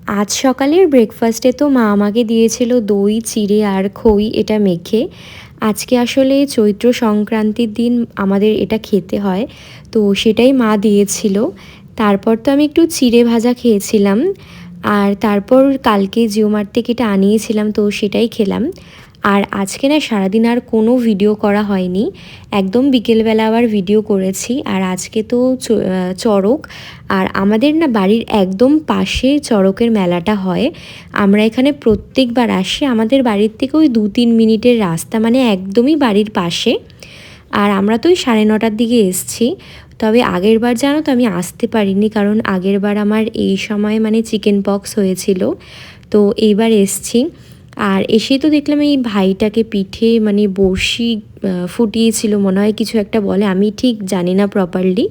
আজ সকালের ব্রেকফাস্টে তো মা আমাকে দিয়েছিল দই চিড়ে আর খই এটা মেখে। আজকে আসলে চৈত্র সংক্রান্তির দিন আমাদের এটা খেতে হয়, তো সেটাই মা দিয়েছিল। তারপর তো আমি একটু চিড়ে ভাজা খেয়েছিলাম, আর তারপর কালকে জিও মার্ট থেকে এটা আনিয়েছিলাম, তো সেটাই খেলাম। আর আজকে না সারাদিন আর কোনো ভিডিও করা হয়নি, একদম বিকেলবেলা আবার ভিডিও করেছি। আর আজকে তো চড়ক, আর আমাদের না বাড়ির একদম পাশে চড়কের মেলাটা হয়। আমরা এখানে প্রত্যেকবার আসি, আমাদের বাড়ির থেকে ওই 2-3 মিনিটের রাস্তা, মানে একদমই বাড়ির পাশে। আর আমরা তো ওই 9:30টার দিকে এসছি। তবে আগের বার জানো তো আমি আসতে পারিনি, কারণ আগের বার আমার এই সময় মানে চিকেন পক্স হয়েছিল, তো এইবার এসছি। আর এসেই তো দেখলাম এই ভাইটাকে পিঠে মানে বড়শি ফুটিয়েছিল মনে হয়, কিছু একটা বলে, আমি ঠিক জানি না প্রপারলি।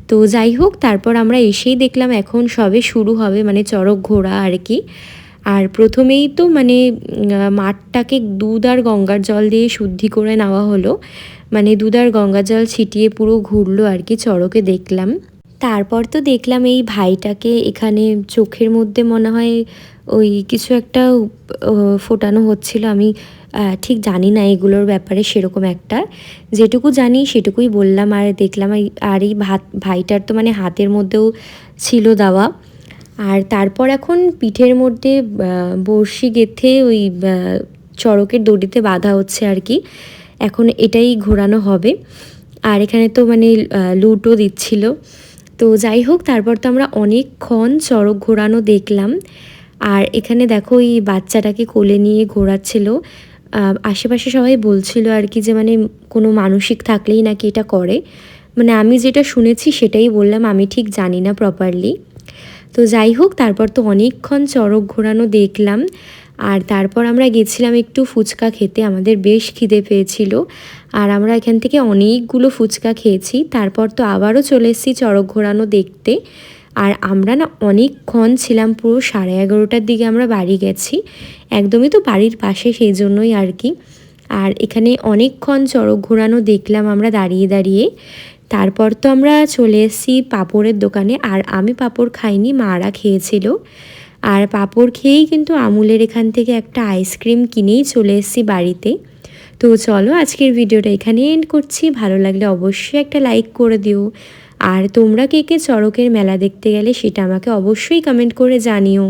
তো যাই হোক, তারপর আমরা এসেই দেখলাম এখন সবে শুরু হবে, মানে চড়ক ঘোরা আর কি। আর প্রথমেই তো মানে মাঠটাকে দুধ আর গঙ্গার জল দিয়ে শুদ্ধি করে নেওয়া হলো, মানে দুধ আর গঙ্গার জল ছিটিয়ে পুরো ঘুরলো আর কি, চড়কে দেখলাম। তারপর তো দেখলাম এই ভাইটাকে এখানে চোখের মধ্যে মনে হয় ওই কিছু একটা ফোটানো হচ্ছিল, আমি ঠিক জানি না এগুলোর ব্যাপারে সেরকম একটা, যেটুকু জানি সেটুকুই বললাম। আর দেখলাম আর এই ভাইটার তো মানে হাতের মধ্যেও ছিল দেওয়া। আর তারপর এখন পিঠের মধ্যে বড়শি গেঁথে ওই চড়কের দড়িতে বাঁধা হচ্ছে আর কি, এখন এটাই ঘোরানো হবে। আর এখানে তো মানে লুটও দিচ্ছিল। তো যাই হোক, তারপর তো আমরা অনেকক্ষণ চড়ক ঘোরানো দেখলাম। আর এখানে দেখো এই বাচ্চাটাকে কোলে নিয়ে ঘোরাচ্ছিল। আশেপাশে সবাই বলছিল আর কি যে মানে কোনো মানসিক থাকলেই নাকি এটা করে, মানে আমি যেটা শুনেছি সেটাই বললাম, আমি ঠিক জানি না প্রপারলি। তো যাই হোক, তারপর তো অনেকক্ষণ চড়ক ঘোরানো দেখলাম। আর তারপর আমরা গেছিলাম একটু ফুচকা খেতে, আমাদের বেশ খিদে পেয়েছিল। আর আমরা এখান থেকে অনেকগুলো ফুচকা খেয়েছি। তারপর তো আবারও চলে এসেছি চড়ক ঘোরানো দেখতে। আর আমরা না অনেকক্ষণ ছিলাম, পুরো 11:30টার দিকে আমরা বাড়ি গেছি, একদমই তো বাড়ির পাশে, সেই জন্যই আর কি। আর এখানে অনেকক্ষণ চড়ক ঘোরানো দেখলাম আমরা দাঁড়িয়ে দাঁড়িয়ে। তারপর তো আমরা চলে এসেছি পাঁপড়ের দোকানে, আর আমি পাঁপড় খাইনি, মারা খেয়েছিল। আর পাঁপড় খেয়েই কিন্তু আমুলের এখান থেকে একটা আইসক্রিম কিনেই চলে এসেছি বাড়িতে। তো চলো আজকের ভিডিওটা এখানেই এন্ড করছি, ভালো লাগলে অবশ্যই একটা লাইক করে দিও। আর তোমরা কে কে চড়কের মেলা দেখতে গেলে সেটা আমাকে অবশ্যই কমেন্ট করে জানিও।